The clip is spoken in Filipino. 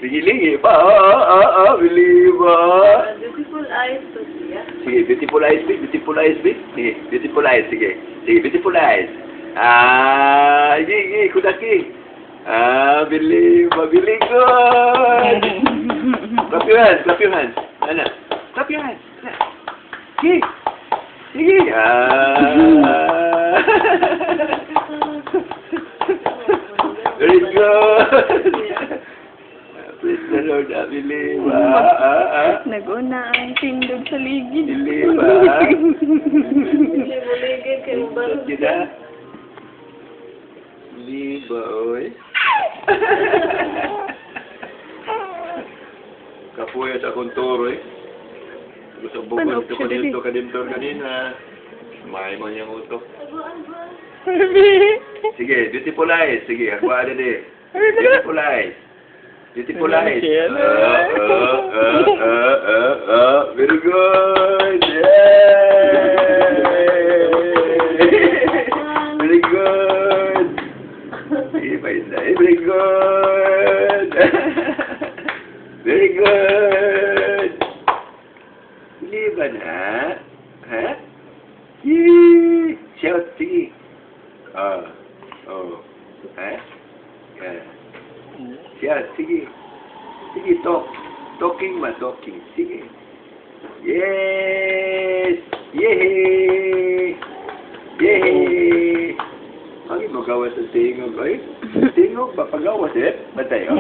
Sige, lingi pa. Believe ba? Beautiful eyes to see, ah. Sige, beautiful eyes, babe. Beautiful eyes, babe. Sige, beautiful eyes. Sige. Sige, beautiful eyes. Sige, kudaki. Believe ba? Believe good. Clap your hands, clap your hands. Ana, clap your hands. Sige. Sige. Very good. Praise the Lord, believe. Nag-una ang tindog sa ligid. Believe. Hindi mo ligid kayo ba? Kita. Believe, oy. Kapuya sa kontoro, eh. Gusto bukod ito kanina. May mo niyang utok. Sige, beautiful eyes. Sige, hakuha na din. Beautiful eyes. Beautiful eyes. Very good. Very good. Very good. Very good. Believe na. Ha? Shout, sige. Ha? Shout, sige. Sige, talk. Talking ba? Talking. Sige. Yes! Yehey! Yehey! Ang magawa sa tingog, eh? Tingog ba? Pagawas, eh? Batay, oh.